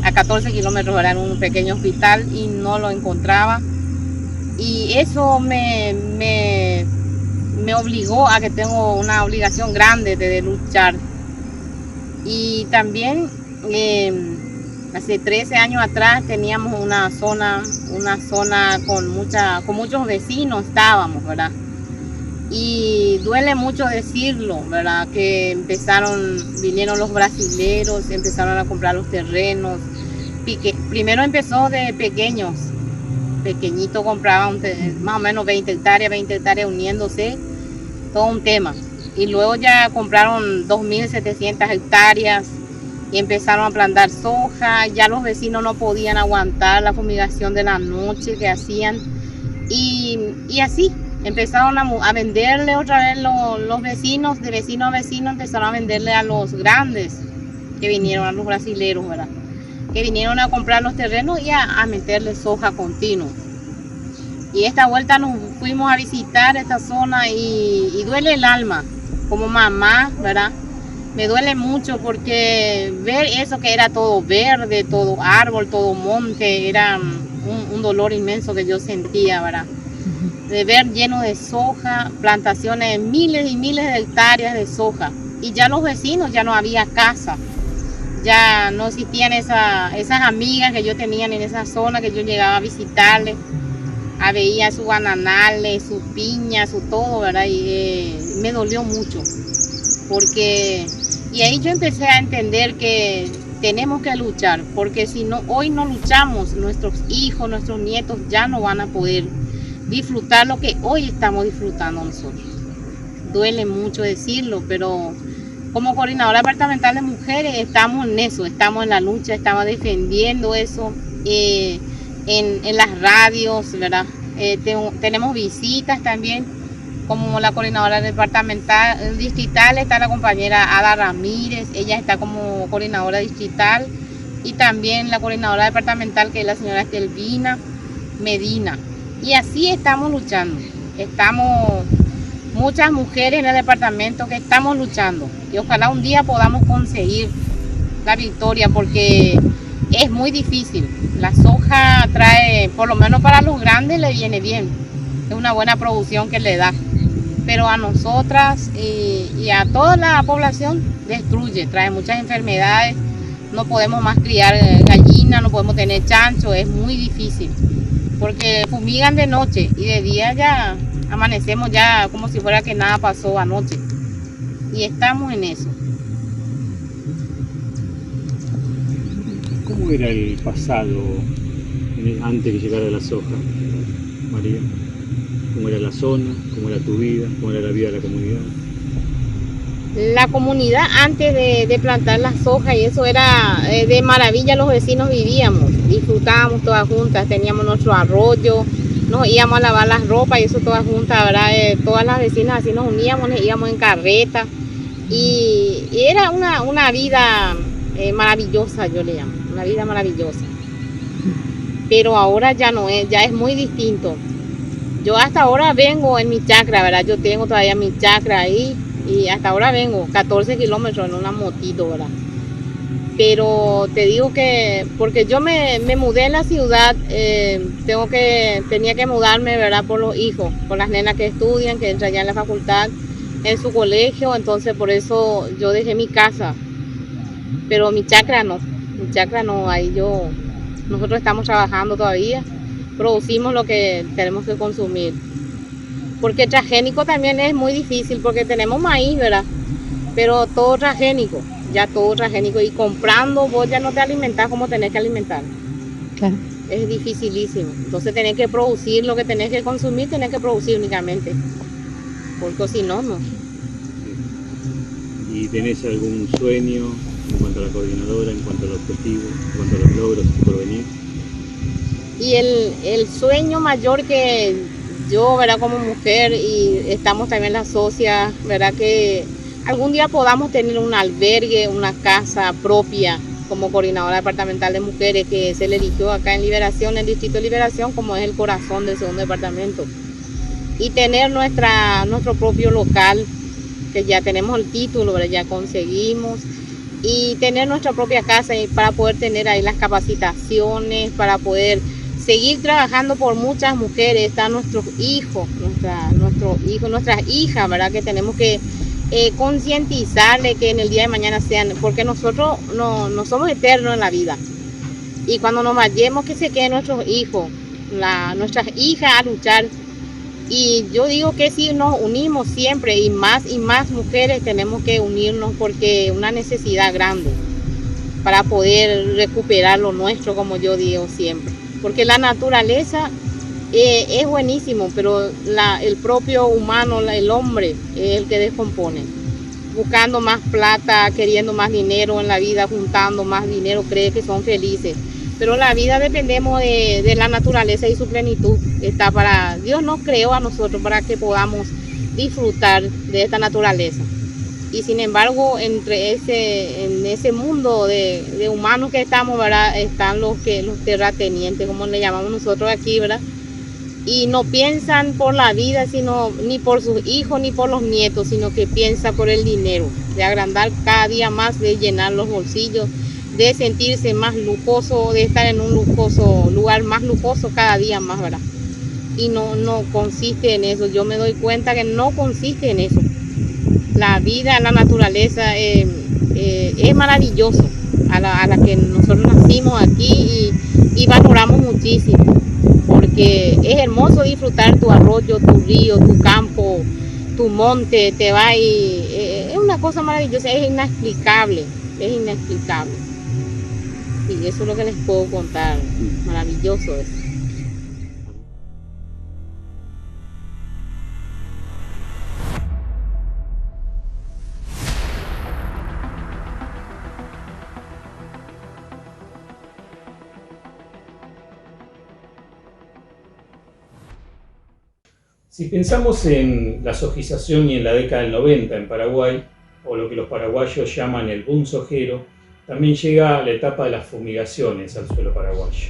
a 14 kilómetros, ¿verdad? En un pequeño hospital, y no lo encontraba. Y eso me obligó a que tengo una obligación grande de luchar. Y también hace 13 años atrás teníamos una zona con muchos vecinos, estábamos, ¿verdad? Y duele mucho decirlo, ¿verdad? Que vinieron los brasileros, empezaron a comprar los terrenos. Primero empezó de pequeñito compraban más o menos 20 hectáreas uniéndose, todo un tema. Y luego ya compraron 2.700 hectáreas y empezaron a plantar soja. Ya los vecinos no podían aguantar la fumigación de la noche que hacían, y así empezaron a venderle otra vez los vecinos, de vecino a vecino empezaron a venderle a los grandes que vinieron, a los brasileros, ¿verdad? Que vinieron a comprar los terrenos y a meterle soja continua. Y esta vuelta nos fuimos a visitar esta zona y duele el alma como mamá, ¿verdad? Me duele mucho porque ver eso que era todo verde, todo árbol, todo monte, era un dolor inmenso que yo sentía, ¿verdad? De ver lleno de soja, plantaciones de miles y miles de hectáreas de soja. Y ya los vecinos, ya no había casa. Ya no existían esas amigas que yo tenía en esa zona, que yo llegaba a visitarles, veía sus bananales, sus piñas, su todo, ¿verdad? Y me dolió mucho. Y ahí yo empecé a entender que tenemos que luchar, porque si no, hoy no luchamos, nuestros hijos, nuestros nietos ya no van a poder disfrutar lo que hoy estamos disfrutando nosotros. Duele mucho decirlo, pero como coordinadora departamental de mujeres estamos en eso, estamos en la lucha, estamos defendiendo eso en las radios, ¿verdad? Tenemos visitas también, como la coordinadora departamental distrital está la compañera Ada Ramírez, ella está como coordinadora distrital, y también la coordinadora departamental, que es la señora Estelvina Medina. Y así estamos luchando, estamos muchas mujeres en el departamento que estamos luchando, y ojalá un día podamos conseguir la victoria, porque es muy difícil. La soja trae, por lo menos para los grandes le viene bien, es una buena producción que le da, pero a nosotras y a toda la población destruye, trae muchas enfermedades, no podemos más criar gallinas, no podemos tener chancho, es muy difícil, porque fumigan de noche y de día ya amanecemos ya como si fuera que nada pasó anoche, y estamos en eso. ¿Cómo era el pasado antes de llegar a la soja, María? ¿Cómo era la zona? ¿Cómo era tu vida? ¿Cómo era la vida de la comunidad? La comunidad antes de plantar la soja y eso era de maravilla, los vecinos vivíamos, disfrutábamos todas juntas, teníamos nuestro arroyo, nos íbamos a lavar las ropas y eso todas juntas, ¿verdad? Todas las vecinas así nos uníamos, íbamos en carreta Y era una vida maravillosa, yo le llamo, una vida maravillosa. Pero ahora ya no es, ya es muy distinto. Yo hasta ahora vengo en mi chacra, ¿verdad? Yo tengo todavía mi chacra ahí y hasta ahora vengo 14 kilómetros en una motito, ¿verdad? Pero te digo que, porque yo me mudé en la ciudad, tenía que mudarme, ¿verdad? Por los hijos, por las nenas que estudian, que entran ya en la facultad, en su colegio, entonces por eso yo dejé mi casa. Pero mi chacra no, ahí nosotros estamos trabajando todavía, producimos lo que tenemos que consumir. Porque transgénico también es muy difícil, porque tenemos maíz, ¿verdad? Pero todo transgénico, ya todo transgénico, y comprando vos ya no te alimentás como tenés que alimentar. Claro. Es dificilísimo. Entonces tenés que producir lo que tenés que consumir, tenés que producir únicamente. Porque si no, no. ¿Y tenés algún sueño en cuanto a la coordinadora, en cuanto al objetivo, en cuanto a los logros por venir? Y el sueño mayor que yo, ¿verdad? Como mujer, y estamos también las socias, ¿verdad? Que algún día podamos tener un albergue, una casa propia como coordinadora departamental de mujeres, que se le eligió acá en Liberación, en el distrito de Liberación, como es el corazón del segundo departamento. Y tener nuestro propio local, que ya tenemos el título, ¿verdad? Ya conseguimos. Y tener nuestra propia casa para poder tener ahí las capacitaciones, para poder seguir trabajando por muchas mujeres. Están nuestros hijos, nuestras hijas, ¿verdad? Que tenemos que concientizarle que en el día de mañana sean, porque nosotros no somos eternos en la vida. Y cuando nos vayamos, que se queden nuestros hijos, nuestras hijas a luchar. Y yo digo que si nos unimos siempre, y más mujeres tenemos que unirnos, porque es una necesidad grande para poder recuperar lo nuestro, como yo digo siempre. Porque la naturaleza es buenísimo, pero el propio humano, el hombre, es el que descompone. Buscando más plata, queriendo más dinero en la vida, juntando más dinero, cree que son felices. Pero la vida dependemos de la naturaleza y su plenitud. Dios nos creó a nosotros para que podamos disfrutar de esta naturaleza. Y sin embargo, en ese mundo de humanos que estamos, ¿verdad? Están los terratenientes, como le llamamos nosotros aquí, ¿verdad? Y no piensan por la vida, ni por sus hijos ni por los nietos, sino que piensan por el dinero, de agrandar cada día más, de llenar los bolsillos, de sentirse más lujoso, de estar en un lugar más lujoso cada día más, ¿verdad? Y no consiste en eso. Yo me doy cuenta que no consiste en eso. La vida, la naturaleza es maravilloso, a la que nosotros nacimos aquí y valoramos muchísimo, porque es hermoso disfrutar tu arroyo, tu río, tu campo, tu monte, te va y es una cosa maravillosa, es inexplicable. Y eso es lo que les puedo contar, maravilloso es. Si pensamos en la sojización y en la década del 90 en Paraguay, o lo que los paraguayos llaman el boom sojero, también llega la etapa de las fumigaciones al suelo paraguayo.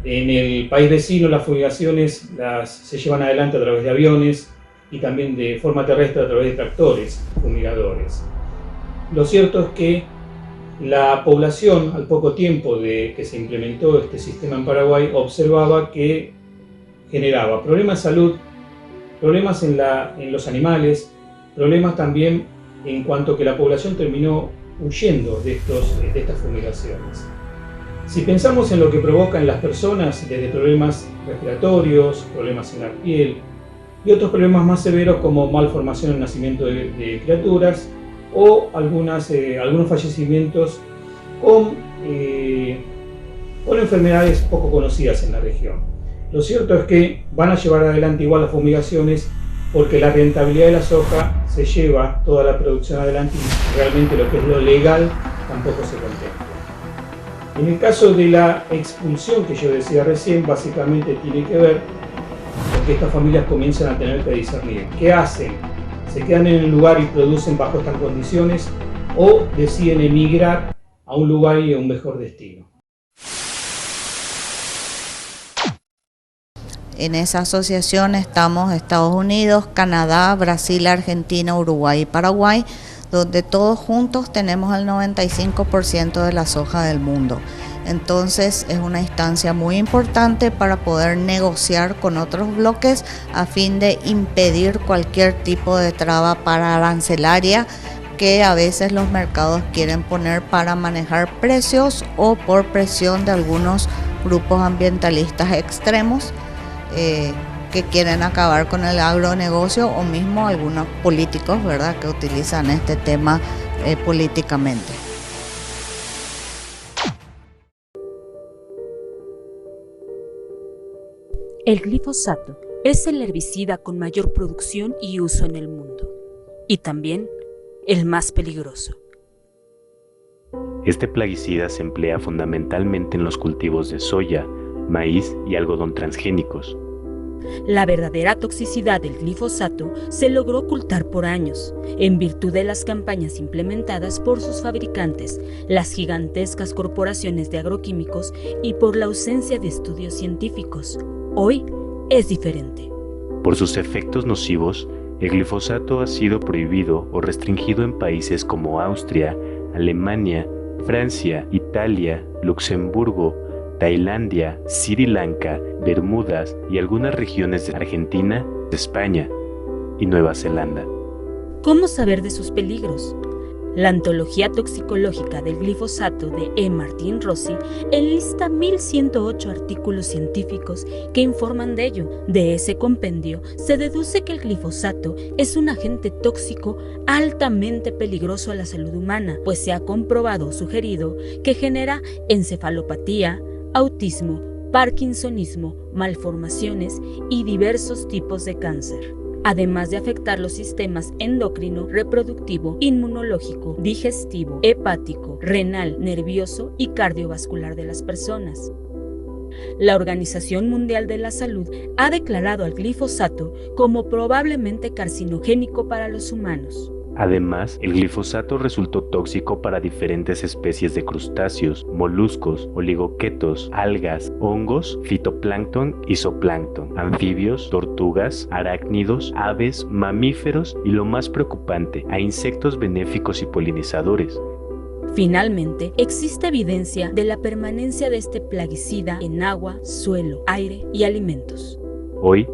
En el país vecino las fumigaciones se llevan adelante a través de aviones y también de forma terrestre a través de tractores fumigadores. Lo cierto es que la población, al poco tiempo de que se implementó este sistema en Paraguay, observaba que generaba problemas de salud, problemas en los animales, problemas también en cuanto que la población terminó huyendo de estas fumigaciones. Si pensamos en lo que provoca en las personas, desde problemas respiratorios, problemas en la piel y otros problemas más severos como malformación en el nacimiento de criaturas o algunos fallecimientos con enfermedades poco conocidas en la región. Lo cierto es que van a llevar adelante igual las fumigaciones porque la rentabilidad de la soja se lleva toda la producción adelante y realmente lo que es lo legal tampoco se contempla. En el caso de la expulsión que yo decía recién, básicamente tiene que ver con que estas familias comienzan a tener que discernir qué hacen, se quedan en el lugar y producen bajo estas condiciones o deciden emigrar a un lugar y a un mejor destino. En esa asociación estamos Estados Unidos, Canadá, Brasil, Argentina, Uruguay y Paraguay, donde todos juntos tenemos el 95% de la soja del mundo. Entonces es una instancia muy importante para poder negociar con otros bloques a fin de impedir cualquier tipo de traba arancelaria que a veces los mercados quieren poner para manejar precios o por presión de algunos grupos ambientalistas extremos que quieren acabar con el agronegocio, o mismo algunos políticos, ¿verdad?, que utilizan este tema políticamente. El glifosato es el herbicida con mayor producción y uso en el mundo, y también el más peligroso. Este plaguicida se emplea fundamentalmente en los cultivos de soya, maíz y algodón transgénicos. La verdadera toxicidad del glifosato se logró ocultar por años, en virtud de las campañas implementadas por sus fabricantes, las gigantescas corporaciones de agroquímicos y por la ausencia de estudios científicos. Hoy es diferente. Por sus efectos nocivos, el glifosato ha sido prohibido o restringido en países como Austria, Alemania, Francia, Italia, Luxemburgo, Tailandia, Sri Lanka, Bermudas y algunas regiones de Argentina, España y Nueva Zelanda. ¿Cómo saber de sus peligros? La Antología Toxicológica del Glifosato de E. Martín Rossi enlista 1108 artículos científicos que informan de ello. De ese compendio se deduce que el glifosato es un agente tóxico altamente peligroso a la salud humana, pues se ha comprobado o sugerido que genera encefalopatía, autismo, parkinsonismo, malformaciones y diversos tipos de cáncer, además de afectar los sistemas endocrino, reproductivo, inmunológico, digestivo, hepático, renal, nervioso y cardiovascular de las personas. La Organización Mundial de la Salud ha declarado al glifosato como probablemente carcinogénico para los humanos. Además, el glifosato resultó tóxico para diferentes especies de crustáceos, moluscos, oligoquetos, algas, hongos, fitoplancton y zooplancton, anfibios, tortugas, arácnidos, aves, mamíferos y, lo más preocupante, a insectos benéficos y polinizadores. Finalmente, existe evidencia de la permanencia de este plaguicida en agua, suelo, aire y alimentos. Hoy,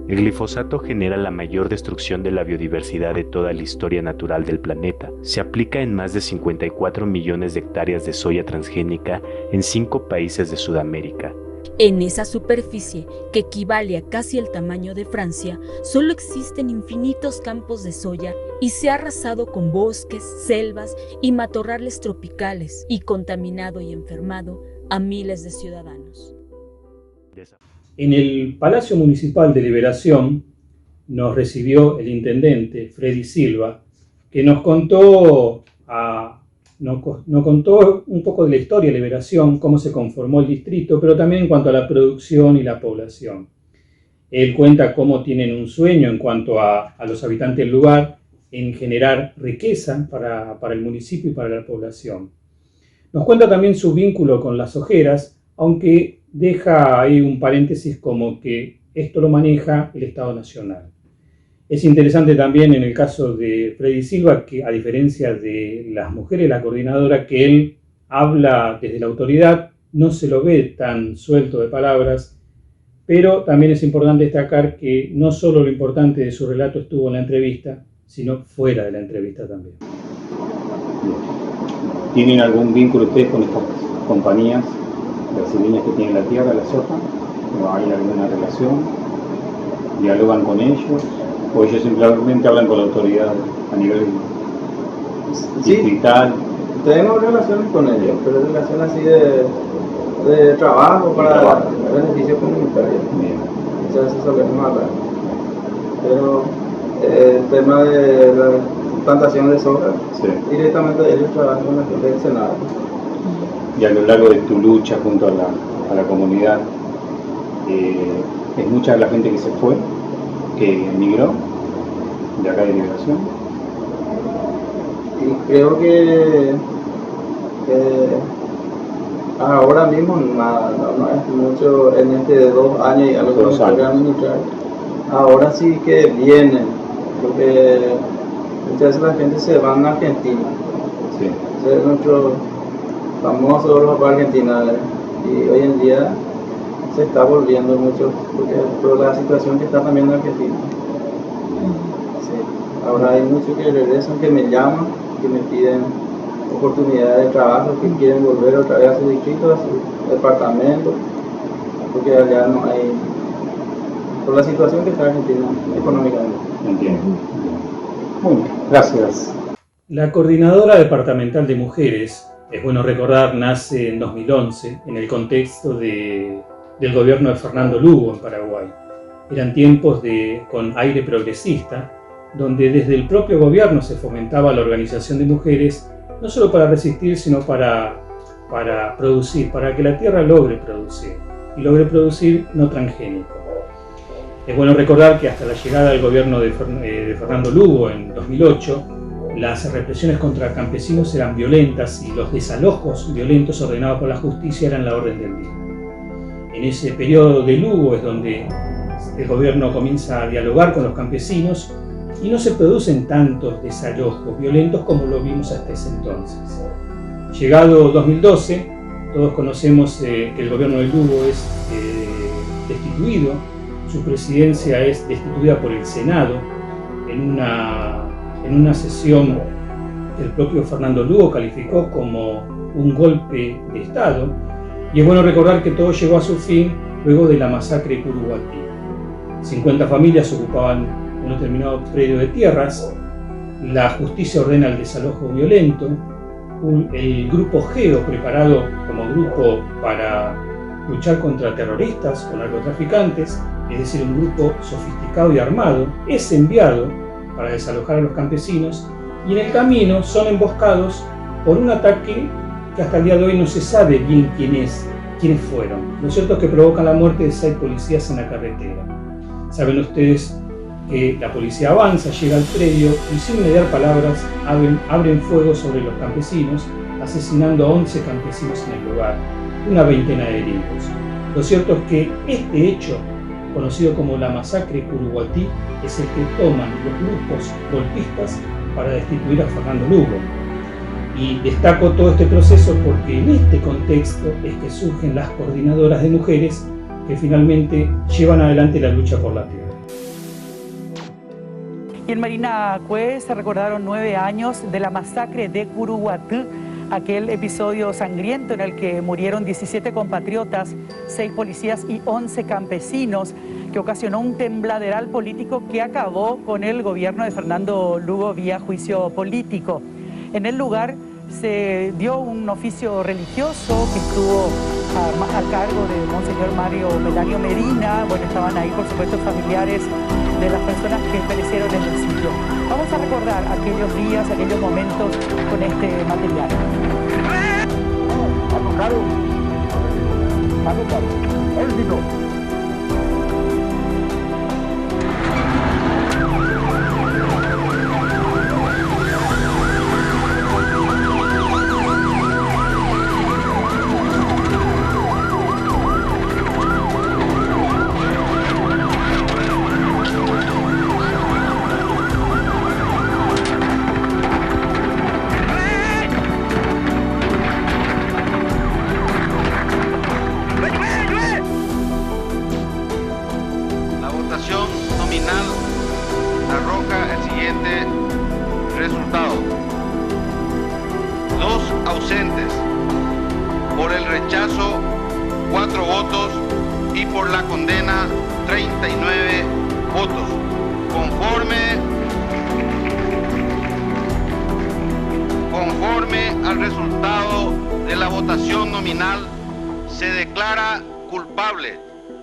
el glifosato genera la mayor destrucción de la biodiversidad de toda la historia natural del planeta. Se aplica en más de 54 millones de hectáreas de soya transgénica en 5 países de Sudamérica. En esa superficie, que equivale a casi el tamaño de Francia, solo existen infinitos campos de soya y se ha arrasado con bosques, selvas y matorrales tropicales y contaminado y enfermado a miles de ciudadanos. En el Palacio Municipal de Liberación nos recibió el intendente Freddy Silva, que nos contó un poco de la historia de Liberación, cómo se conformó el distrito, pero también en cuanto a la producción y la población. Él cuenta cómo tienen un sueño en cuanto a los habitantes del lugar, en generar riqueza para el municipio y para la población. Nos cuenta también su vínculo con las ojeras, aunque deja ahí un paréntesis como que esto lo maneja el Estado Nacional. Es interesante también en el caso de Freddy Silva que, a diferencia de las mujeres, la coordinadora, que él habla desde la autoridad, no se lo ve tan suelto de palabras, pero también es importante destacar que no solo lo importante de su relato estuvo en la entrevista, sino fuera de la entrevista también. ¿Tienen algún vínculo ustedes con estas compañías brasileñas que tienen la tierra, la soja? ¿No hay alguna relación? ¿Dialogan con ellos? ¿O ellos simplemente hablan con la autoridad a nivel distrital? Tenemos relaciones con ellos, pero relaciones así de trabajo para beneficio comunitario. Muchas veces solemos hablar. Pero el tema de la plantación de soja, directamente ellos trabajan con la gente del Senado. Y a lo largo de tu lucha junto a la comunidad, ¿es mucha la gente que se fue, que emigró? de acá de Liberación? Y creo que ahora mismo nada, no es mucho en este 2 años y algo que me toca administrar. Ahora sí que vienen, porque muchas veces la gente se va a Argentina. Sí. Es nuestro famoso Europa Argentina, y hoy en día se está volviendo mucho por la situación que está también en Argentina. Sí. Ahora hay muchos que regresan, que me llaman, que me piden oportunidades de trabajo, que quieren volver otra vez a su distrito, a su departamento, porque allá no hay, por la situación que está Argentina económicamente. Entiendo. Bueno, gracias. La Coordinadora Departamental de Mujeres, es bueno recordar, nace en 2011 en el contexto del gobierno de Fernando Lugo en Paraguay. Eran tiempos con aire progresista, donde desde el propio gobierno se fomentaba la organización de mujeres, no solo para resistir, sino para producir, para que la tierra logre producir, y logre producir no transgénico. Es bueno recordar que hasta la llegada del gobierno de Fernando Lugo en 2008, las represiones contra campesinos eran violentas y los desalojos violentos ordenados por la justicia eran la orden del día. En ese periodo de Lugo es donde el gobierno comienza a dialogar con los campesinos y no se producen tantos desalojos violentos como lo vimos hasta ese entonces. Llegado 2012, todos conocemos que el gobierno de Lugo es destituido, su presidencia es destituida por el Senado en una sesión que el propio Fernando Lugo calificó como un golpe de Estado, y es bueno recordar que todo llegó a su fin luego de la masacre de Curuguatí. 50 familias ocupaban un determinado predio de tierras, la justicia ordena el desalojo violento, el grupo GEO, preparado como grupo para luchar contra terroristas o narcotraficantes, es decir, un grupo sofisticado y armado, es enviado para desalojar a los campesinos, y en el camino son emboscados por un ataque que hasta el día de hoy no se sabe bien quiénes fueron. Lo cierto es que provocan la muerte de 6 policías en la carretera. Saben ustedes que la policía avanza, llega al predio y sin mediar palabras abren fuego sobre los campesinos, asesinando a 11 campesinos en el lugar, una veintena de heridos. Lo cierto es que este hecho, conocido como la masacre Curuguatí, es el que toman los grupos golpistas para destituir a Fernando Lugo. Y destaco todo este proceso porque en este contexto es que surgen las coordinadoras de mujeres que finalmente llevan adelante la lucha por la tierra. Y en Marina Cue se recordaron 9 años de la masacre de Curuguatí, aquel episodio sangriento en el que murieron 17 compatriotas, 6 policías y 11 campesinos, que ocasionó un tembladeral político que acabó con el gobierno de Fernando Lugo vía juicio político. En el lugar se dio un oficio religioso que estuvo a cargo de Monseñor Mario Melanio Medina. Bueno, estaban ahí, por supuesto, familiares de las personas que perecieron en el sitio. Vamos a recordar aquellos días, aquellos momentos con este material. arroja el siguiente resultado: 2 ausentes, por el rechazo 4 votos y por la condena 39 votos. Conforme al resultado de la votación nominal, se declara culpable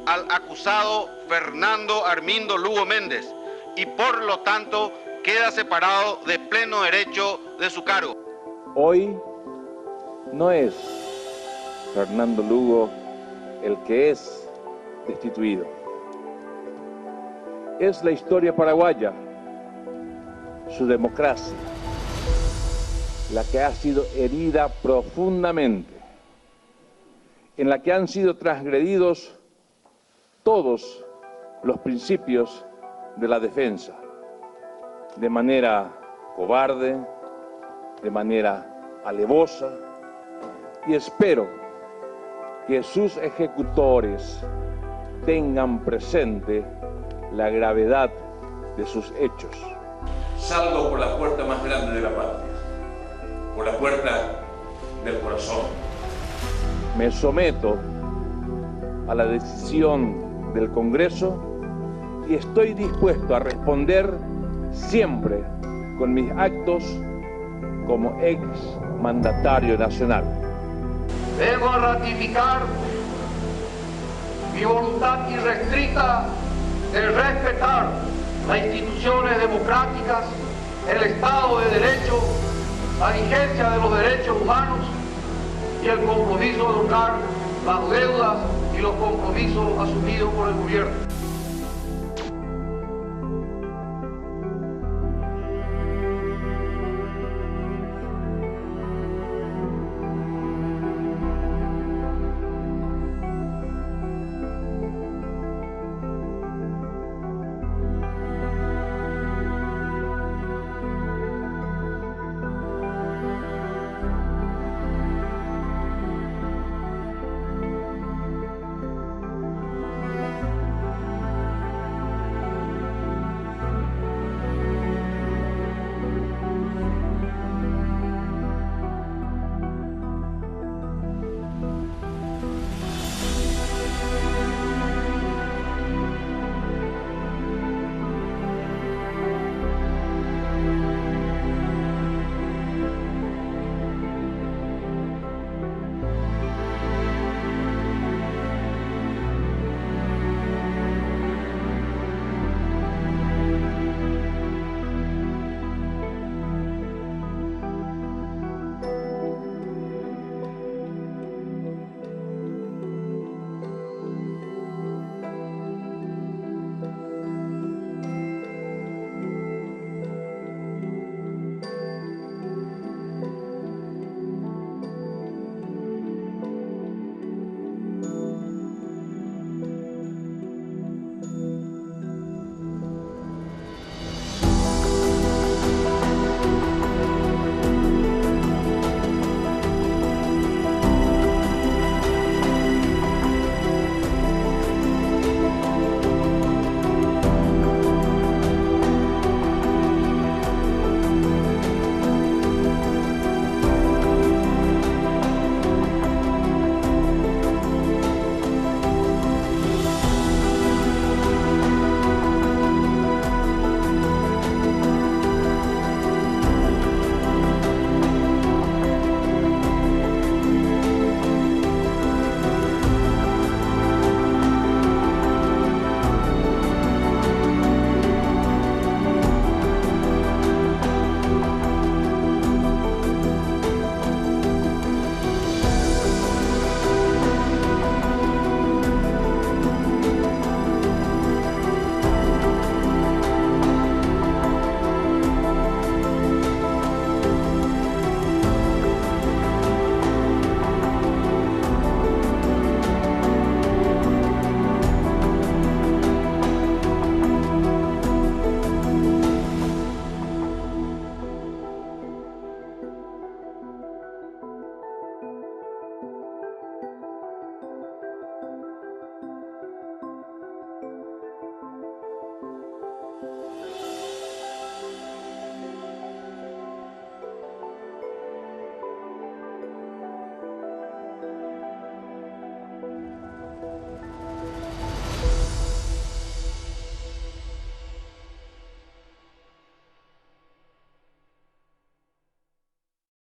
al acusado Fernando Armindo Lugo Méndez y por lo tanto queda separado de pleno derecho de su cargo. Hoy no es Fernando Lugo el que es destituido. Es la historia paraguaya su democracia, la que ha sido herida profundamente, en la que han sido transgredidos todos los principios de la defensa, de manera cobarde, de manera alevosa, y espero que sus ejecutores tengan presente la gravedad de sus hechos. Salgo por la puerta más grande de la patria, por la puerta del corazón. Me someto a la decisión del Congreso y estoy dispuesto a responder siempre con mis actos como ex mandatario nacional. Vengo a ratificar mi voluntad irrestricta de respetar las instituciones democráticas, el Estado de Derecho, la vigencia de los derechos humanos y el compromiso de honrar las deudas y los compromisos asumidos por el gobierno.